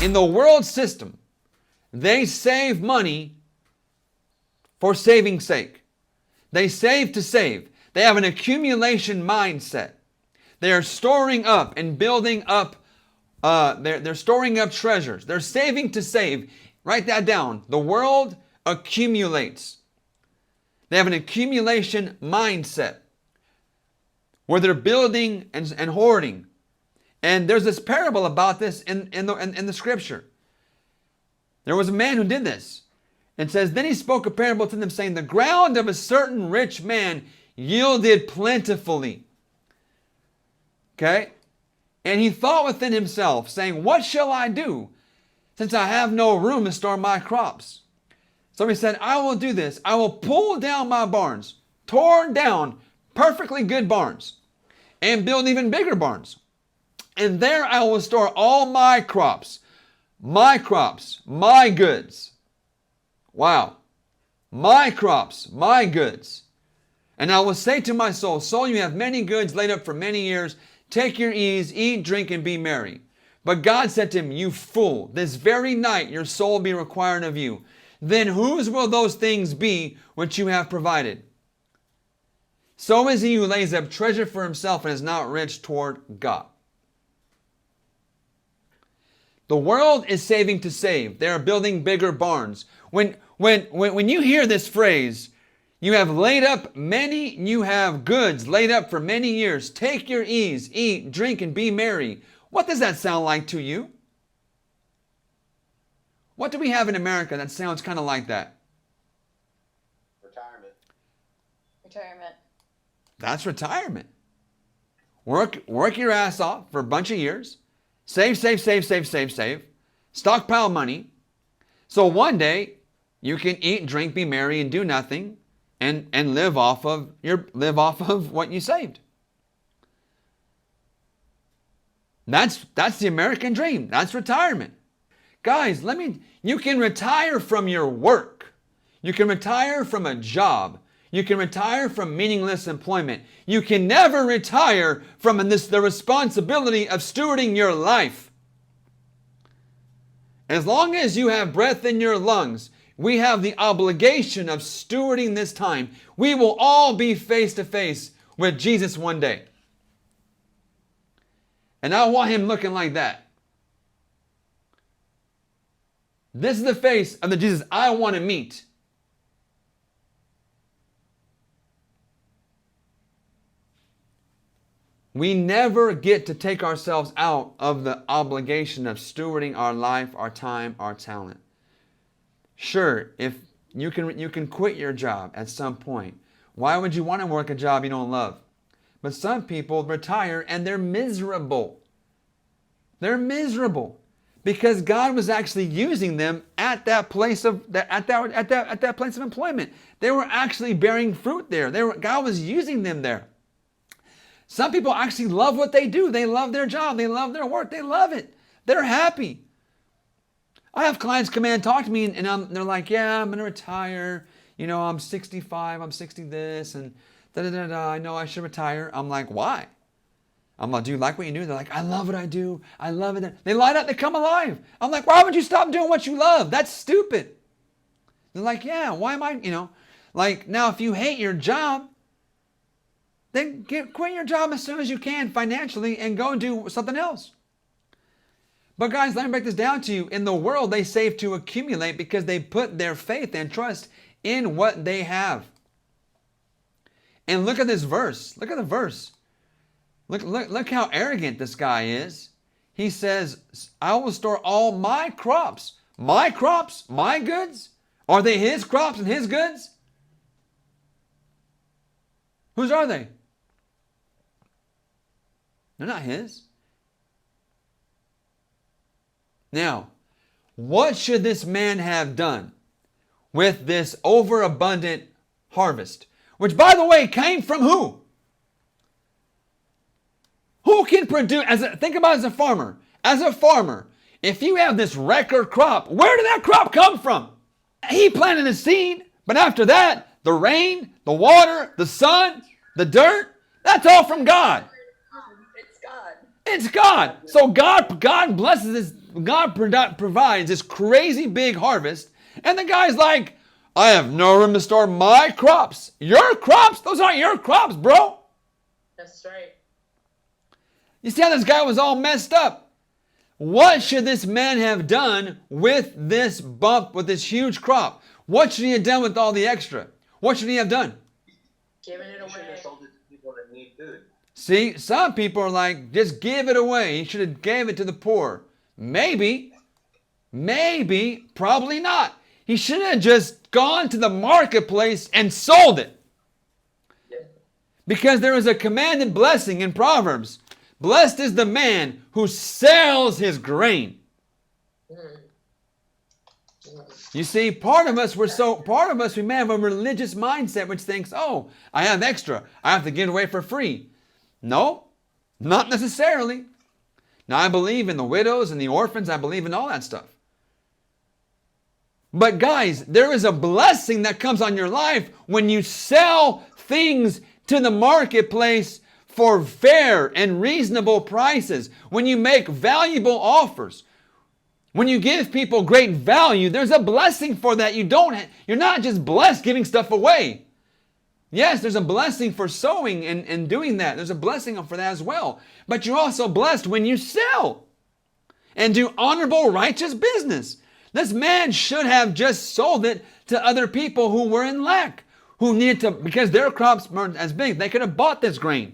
In the world system, they save money for saving's sake. They save to save. They have an accumulation mindset. They are storing up and building up. They're storing up treasures. They're saving to save. Write that down. The world accumulates. They have an accumulation mindset where they're building and hoarding. And there's this parable about this in the scripture. There was a man who did this. It says, then he spoke a parable to them, saying, the ground of a certain rich man yielded plentifully. Okay? And he thought within himself, saying, what shall I do, since I have no room to store my crops? So he said, I will do this. I will pull down my barns, torn down, perfectly good barns, and build even bigger barns. And there I will store all my crops, my goods. Wow. My crops, my goods. And I will say to my soul, soul, you have many goods laid up for many years. Take your ease, eat, drink, and be merry. But God said to him, you fool, this very night your soul will be required of you. Then whose will those things be which you have provided? So is he who lays up treasure for himself and is not rich toward God. The world is saving to save. They are building bigger barns. When you hear this phrase, you have goods laid up for many years. Take your ease, eat, drink, and be merry. What does that sound like to you? What do we have in America that sounds kind of like that? Retirement. That's retirement. Work your ass off for a bunch of years. Save. Stockpile money. So one day you can eat, drink, be merry, and do nothing, and live off of what you saved. That's the American dream. That's retirement. Guys, you can retire from your work. You can retire from a job. You can retire from meaningless employment. You can never retire from the responsibility of stewarding your life. As long as you have breath in your lungs, we have the obligation of stewarding this time. We will all be face to face with Jesus one day. And I want him looking like that. This is the face of the Jesus I want to meet. We never get to take ourselves out of the obligation of stewarding our life, our time, our talent. Sure, if you can quit your job at some point. Why would you want to work a job you don't love? But some people retire and they're miserable. They're miserable because God was actually using them at that place of place of employment. They were actually bearing fruit there. God was using them there. Some people actually love what they do. They love their job. They love their work. They love it. They're happy. I have clients come in and talk to me, and they're like, yeah, I'm going to retire. You know, I'm 65. I'm 60 this, and da-da-da-da. I know I should retire. I'm like, why? I'm like, do you like what you do? They're like, I love what I do. I love it. They light up. They come alive. I'm like, why would you stop doing what you love? That's stupid. They're like, yeah, why am I, like now if you hate your job, then quit your job as soon as you can financially and go and do something else. But guys, let me break this down to you. In the world, they save to accumulate because they put their faith and trust in what they have. And look at this verse. Look at the verse. Look how arrogant this guy is. He says, I will store all my crops. My crops? My goods? Are they his crops and his goods? Whose are they? They're not his. Now, what should this man have done with this overabundant harvest? Which, by the way, came from who? Who can produce, think about it as a farmer. As a farmer, if you have this record crop, where did that crop come from? He planted a seed, but after that, the rain, the water, the sun, the dirt, that's all from God. It's God. It's God. So God blesses provides this crazy big harvest, and the guy's like, I have no room to store my crops. Your crops? Those aren't your crops, bro. That's right. You see how this guy was all messed up? What should this man have done with this bump, with this huge crop? What should he have done with all the extra? What should he have done? Giving it You should away. have sold it to people that need food. See, some people are like, just give it away. He should have gave it to the poor. Maybe, probably not. He should have just gone to the marketplace and sold it. Yeah. Because there is a commanded blessing in Proverbs. Blessed is the man who sells his grain. You see, part of us, we may have a religious mindset which thinks, oh, I have extra. I have to give it away for free. No, not necessarily. Now, I believe in the widows and the orphans. I believe in all that stuff. But guys, there is a blessing that comes on your life when you sell things to the marketplace for fair and reasonable prices. When you make valuable offers. When you give people great value, there's a blessing for that. You're not just blessed giving stuff away. Yes, there's a blessing for sowing and doing that. There's a blessing for that as well. But you're also blessed when you sell and do honorable, righteous business. This man should have just sold it to other people who were in lack, who needed to, because their crops weren't as big. They could have bought this grain.